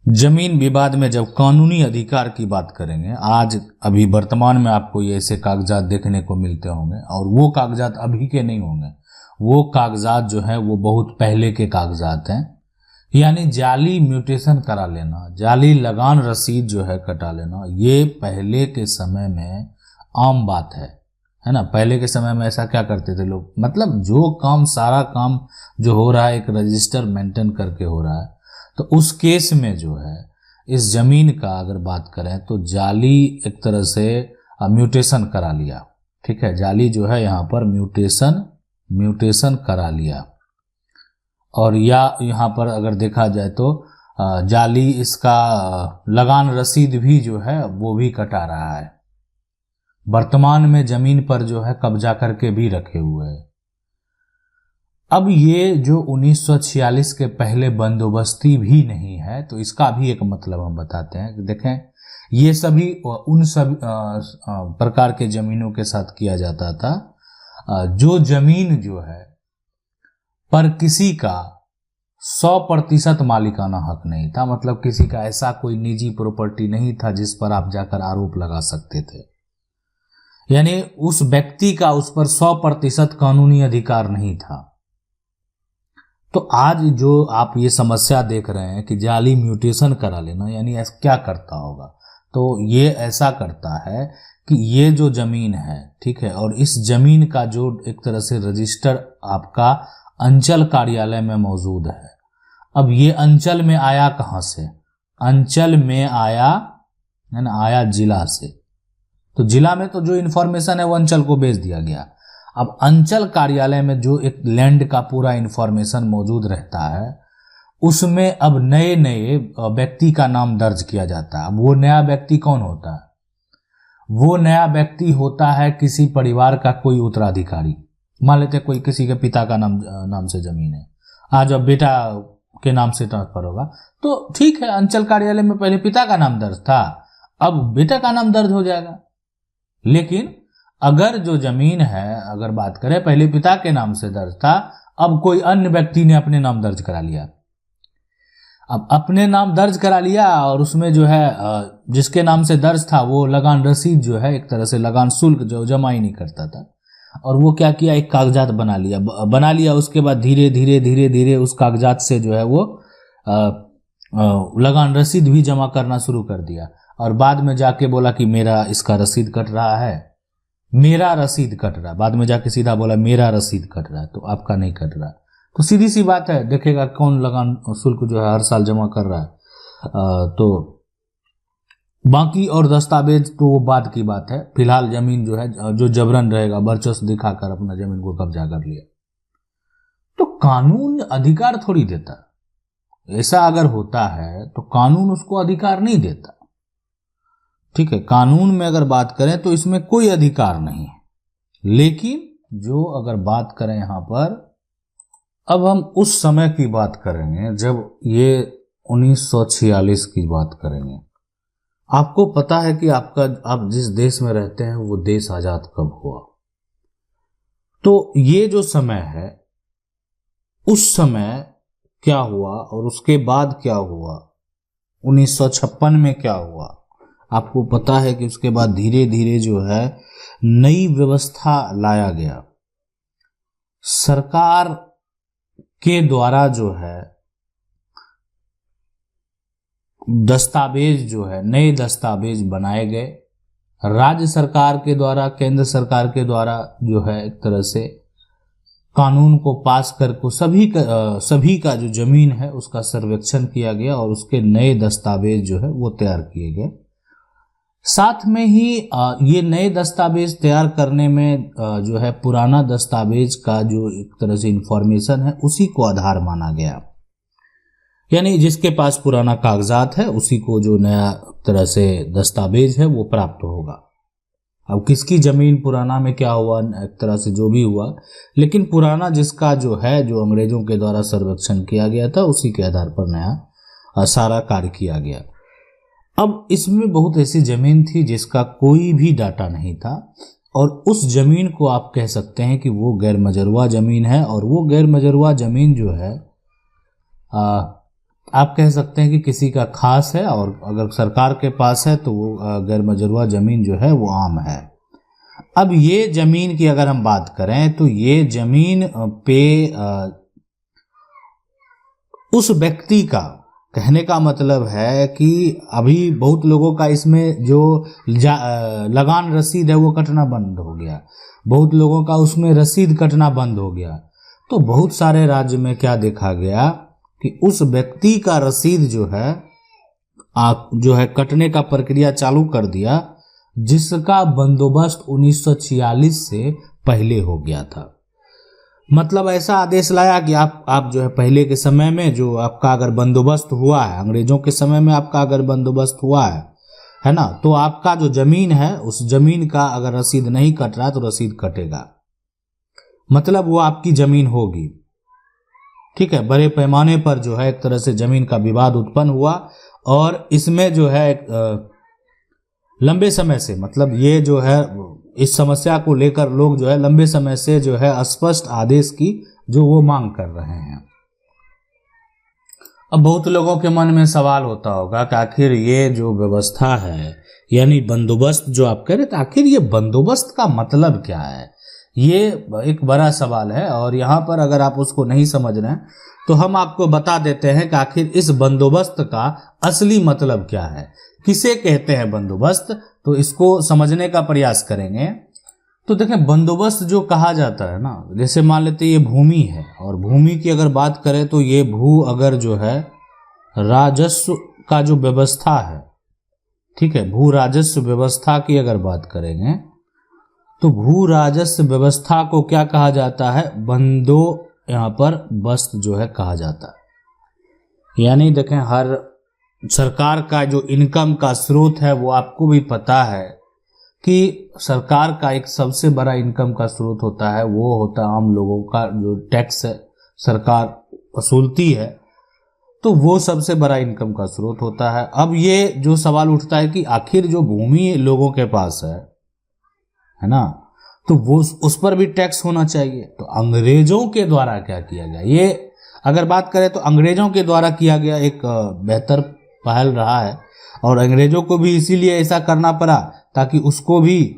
जमीन विवाद में जब कानूनी अधिकार की बात करेंगे, आज अभी वर्तमान में आपको ये ऐसे कागजात देखने को मिलते होंगे, और वो कागजात अभी के नहीं होंगे, वो कागजात जो है वो बहुत पहले के कागजात हैं। यानी जाली म्यूटेशन करा लेना, जाली लगान रसीद जो है कटा लेना, ये पहले के समय में आम बात है ना। पहले के समय में ऐसा क्या करते थे लोग, मतलब जो काम, सारा काम जो हो रहा है एक रजिस्टर मेंटेन करके हो रहा है, तो उस केस में जो है इस जमीन का अगर बात करें तो जाली एक तरह से म्यूटेशन करा लिया। ठीक है, जाली जो है यहाँ पर म्यूटेशन करा लिया, और या यहाँ पर अगर देखा जाए तो जाली इसका लगान रसीद भी जो है वो भी कटा रहा है, वर्तमान में जमीन पर जो है कब्जा करके भी रखे हुए हैं। अब ये जो 1946 के पहले बंदोबस्ती भी नहीं है, तो इसका भी एक मतलब हम बताते हैं कि देखें, ये सभी उन सभी प्रकार के जमीनों के साथ किया जाता था जो जमीन जो है पर किसी का 100% मालिकाना हक नहीं था, मतलब किसी का ऐसा कोई निजी प्रॉपर्टी नहीं था जिस पर आप जाकर आरोप लगा सकते थे। यानी उस व्यक्ति का उस पर 100% कानूनी अधिकार नहीं था। तो आज जो आप ये समस्या देख रहे हैं कि जाली म्यूटेशन करा लेना, यानी ऐसा क्या करता होगा, तो ये ऐसा करता है कि ये जो जमीन है, ठीक है, और इस जमीन का जो एक तरह से रजिस्टर आपका अंचल कार्यालय में मौजूद है। अब ये अंचल में आया कहाँ से, अंचल में आया है ना, आया जिला से। तो जिला में तो जो इन्फॉर्मेशन है वो अंचल को भेज दिया गया। अब अंचल कार्यालय में जो एक लैंड का पूरा इंफॉर्मेशन मौजूद रहता है, उसमें अब नए नए व्यक्ति का नाम दर्ज किया जाता है। अब वो नया व्यक्ति कौन होता है, वो नया व्यक्ति होता है किसी परिवार का कोई उत्तराधिकारी। मान लेते कोई किसी के पिता का नाम से जमीन है, आज अब बेटा के नाम से ट्रांसफर होगा, तो ठीक है, अंचल कार्यालय में पहले पिता का नाम दर्ज था, अब बेटा का नाम दर्ज हो जाएगा। लेकिन अगर जो जमीन है, अगर बात करें, पहले पिता के नाम से दर्ज था, अब कोई अन्य व्यक्ति ने अपने नाम दर्ज करा लिया। अब अपने नाम दर्ज करा लिया और उसमें जो है जिसके नाम से दर्ज था वो लगान रसीद जो है, एक तरह से लगान शुल्क जो जमा ही नहीं करता था, और वो क्या किया, एक कागजात बना लिया। उसके बाद धीरे धीरे उस कागजात से जो है वो लगान रसीद भी जमा करना शुरू कर दिया, और बाद में जाके बोला कि मेरा इसका रसीद कट रहा है, मेरा रसीद कट रहा है। बाद में जाके सीधा बोला मेरा रसीद कट रहा है, तो आपका नहीं कट रहा। तो सीधी सी बात है, देखेगा कौन लगान शुल्क जो है हर साल जमा कर रहा है। तो बाकी और दस्तावेज तो वो बाद की बात है, फिलहाल जमीन जो है, जो जबरन रहेगा, वर्चस्व दिखाकर अपना जमीन को कब्जा कर लिया। तो कानून अधिकार थोड़ी देता, ऐसा अगर होता है तो कानून उसको अधिकार नहीं देता। ठीक है, कानून में अगर बात करें तो इसमें कोई अधिकार नहीं है। लेकिन जो अगर बात करें यहां पर, अब हम उस समय की बात करेंगे जब ये 1946 की बात करेंगे। आपको पता है कि आप जिस देश में रहते हैं वो देश आजाद कब हुआ। तो ये जो समय है, उस समय क्या हुआ और उसके बाद क्या हुआ, 1956 में क्या हुआ, आपको पता है कि उसके बाद धीरे धीरे जो है नई व्यवस्था लाया गया। सरकार के द्वारा जो है दस्तावेज जो है, नए दस्तावेज बनाए गए। राज्य सरकार के द्वारा, केंद्र सरकार के द्वारा जो है एक तरह से कानून को पास करके सभी का जो जमीन है उसका सर्वेक्षण किया गया और उसके नए दस्तावेज जो है वो तैयार किए गए। साथ में ही ये नए दस्तावेज तैयार करने में जो है पुराना दस्तावेज का जो एक तरह से इंफॉर्मेशन है उसी को आधार माना गया। यानी जिसके पास पुराना कागजात है उसी को जो नया तरह से दस्तावेज है वो प्राप्त होगा। अब किसकी जमीन पुराना में क्या हुआ, एक तरह से जो भी हुआ, लेकिन पुराना जिसका जो है, जो अंग्रेजों के द्वारा सर्वेक्षण किया गया था, उसी के आधार पर नया सारा कार्य किया गया। अब इसमें बहुत ऐसी जमीन थी जिसका कोई भी डाटा नहीं था, और उस जमीन को आप कह सकते हैं कि वो गैर मजरूआ जमीन है। और वो गैर मजरूआ जमीन जो है आप कह सकते हैं कि किसी का खास है, और अगर सरकार के पास है तो वो गैर मजरूआ ज़मीन जो है वो आम है। अब ये ज़मीन की अगर हम बात करें तो ये ज़मीन पे उस व्यक्ति का, कहने का मतलब है कि अभी बहुत लोगों का इसमें जो लगान रसीद है वो कटना बंद हो गया, बहुत लोगों का उसमें रसीद कटना बंद हो गया। तो बहुत सारे राज्य में क्या देखा गया कि उस व्यक्ति का रसीद जो है कटने का प्रक्रिया चालू कर दिया, जिसका बंदोबस्त 1946 से पहले हो गया था। मतलब ऐसा आदेश लाया कि आप जो है पहले के समय में जो आपका अगर बंदोबस्त हुआ है, अंग्रेजों के समय में आपका अगर बंदोबस्त हुआ है ना, तो आपका जो जमीन है उस जमीन का अगर रसीद नहीं कट रहा तो रसीद कटेगा, मतलब वो आपकी जमीन होगी। ठीक है, बड़े पैमाने पर जो है एक तरह से जमीन का विवाद उत्पन्न हुआ, और इसमें जो है लंबे समय से, मतलब ये जो है इस समस्या को लेकर लोग जो है लंबे समय से जो है स्पष्ट आदेश की जो वो मांग कर रहे हैं। अब बहुत लोगों के मन में सवाल होता होगा कि आखिर ये जो व्यवस्था है, यानी बंदोबस्त जो आप कह रहे थे, आखिर ये बंदोबस्त का मतलब क्या है? ये एक बड़ा सवाल है, और यहाँ पर अगर आप उसको नहीं समझ रहे हैं तो हम आपको बता देते हैं कि आखिर इस बंदोबस्त का असली मतलब क्या है, किसे कहते हैं बंदोबस्त। तो इसको समझने का प्रयास करेंगे। तो देखें, बंदोबस्त जो कहा जाता है ना, जैसे मान लेते ये भूमि है, और भूमि की अगर बात करें तो ये अगर जो है राजस्व का जो व्यवस्था है, ठीक है, भू राजस्व व्यवस्था की अगर बात करेंगे तो भू राजस्व व्यवस्था को क्या कहा जाता है? यहाँ पर बस्त जो है कहा जाता है। यानी देखें, हर सरकार का जो इनकम का स्रोत है वो आपको भी पता है कि सरकार का एक सबसे बड़ा इनकम का स्रोत होता है, वो होता है आम लोगों का जो टैक्स है सरकार वसूलती है, तो वो सबसे बड़ा इनकम का स्रोत होता है। अब ये जो सवाल उठता है कि आखिर जो भूमि लोगों के पास है ना, तो वो उस पर भी टैक्स होना चाहिए। तो अंग्रेजों के द्वारा क्या किया गया, ये अगर बात करें तो अंग्रेजों के द्वारा किया गया एक बेहतर पहल रहा है, और अंग्रेजों को भी इसीलिए ऐसा करना पड़ा ताकि उसको भी,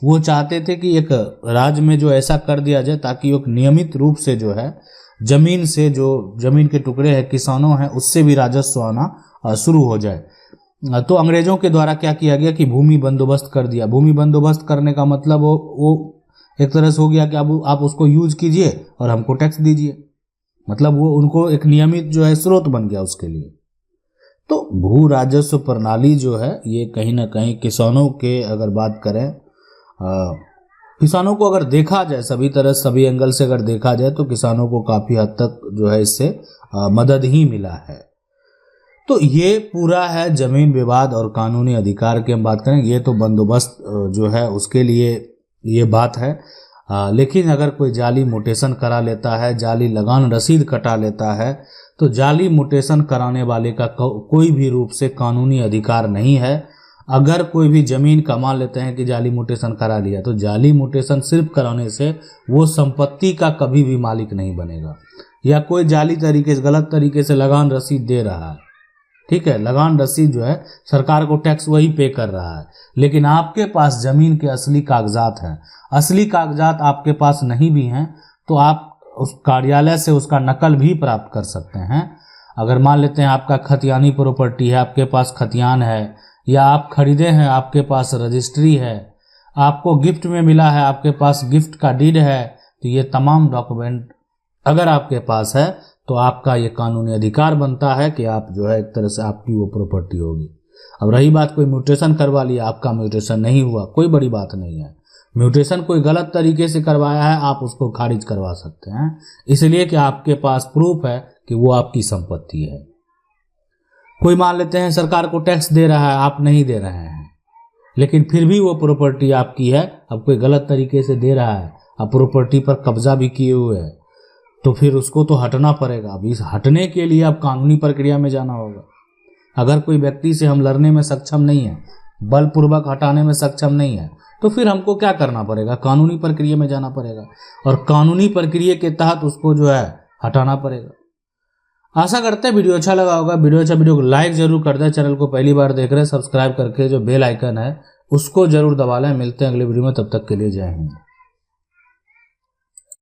वो चाहते थे कि एक राज्य में जो ऐसा कर दिया जाए ताकि एक नियमित रूप से जो है जमीन से, जो जमीन के टुकड़े हैं, किसानों हैं, उससे भी राजस्व आना शुरू हो जाए। तो अंग्रेजों के द्वारा क्या किया गया कि भूमि बंदोबस्त कर दिया। भूमि बंदोबस्त करने का मतलब वो एक तरह से हो गया कि अब आप उसको यूज कीजिए और हमको टैक्स दीजिए, मतलब वो उनको एक नियमित जो है स्रोत बन गया उसके लिए। तो भू राजस्व प्रणाली जो है ये कहीं ना कहीं किसानों के, अगर बात करें किसानों को अगर देखा जाए सभी तरह सभी एंगल से अगर देखा जाए तो किसानों को काफ़ी हद तक जो है इससे मदद ही मिला है। तो ये पूरा है जमीन विवाद और कानूनी अधिकार की हम बात करें, ये तो बंदोबस्त जो है उसके लिए ये बात है। लेकिन अगर कोई जाली म्यूटेशन करा लेता है, जाली लगान रसीद कटा लेता है, तो जाली म्यूटेशन कराने वाले का कोई भी रूप से कानूनी अधिकार नहीं है। अगर कोई भी ज़मीन का मान लेते हैं कि जाली म्यूटेशन करा लिया, तो जाली म्यूटेशन सिर्फ कराने से वो संपत्ति का कभी भी मालिक नहीं बनेगा। या कोई जाली तरीके से, गलत तरीके से लगान रसीद दे रहा है, ठीक है, लगान रसीद जो है सरकार को टैक्स वही पे कर रहा है, लेकिन आपके पास ज़मीन के असली कागजात हैं, असली कागजात आपके पास नहीं भी हैं, तो आप उस कार्यालय से उसका नकल भी प्राप्त कर सकते हैं। अगर मान लेते हैं आपका खतियानी प्रॉपर्टी है, आपके पास खतियान है, या आप खरीदे हैं, आपके पास रजिस्ट्री है, आपको गिफ्ट में मिला है, आपके पास गिफ्ट का डीड है, तो ये तमाम डॉक्यूमेंट अगर आपके पास है तो आपका ये कानूनी अधिकार बनता है कि आप जो है एक तरह से आपकी वो प्रॉपर्टी होगी। अब रही बात कोई म्यूटेशन करवा लिया, आपका म्यूटेशन नहीं हुआ, कोई बड़ी बात नहीं है। म्यूटेशन कोई गलत तरीके से करवाया है, आप उसको खारिज करवा सकते हैं, इसलिए कि आपके पास प्रूफ है कि वो आपकी संपत्ति है। कोई मान लेते हैं सरकार को टैक्स दे रहा है, आप नहीं दे रहे हैं, लेकिन फिर भी वो प्रॉपर्टी आपकी है। अब कोई गलत तरीके से दे रहा है, अब प्रॉपर्टी पर कब्जा भी किए हुए है, तो फिर उसको तो हटना पड़ेगा। अब इस हटने के लिए अब कानूनी प्रक्रिया में जाना होगा। अगर कोई व्यक्ति से हम लड़ने में सक्षम नहीं है, बलपूर्वक हटाने में सक्षम नहीं है, तो फिर हमको क्या करना पड़ेगा? कानूनी प्रक्रिया में जाना पड़ेगा, और कानूनी प्रक्रिया के तहत उसको जो है हटाना पड़ेगा। आशा करते हैं वीडियो अच्छा लगा होगा। वीडियो को लाइक जरूर कर दें। चैनल को पहली बार देख रहे हैं सब्सक्राइब करके जो बेल आइकन है उसको जरूर दबा लें। मिलते हैं अगले वीडियो में, तब तक के लिए जय हिंद।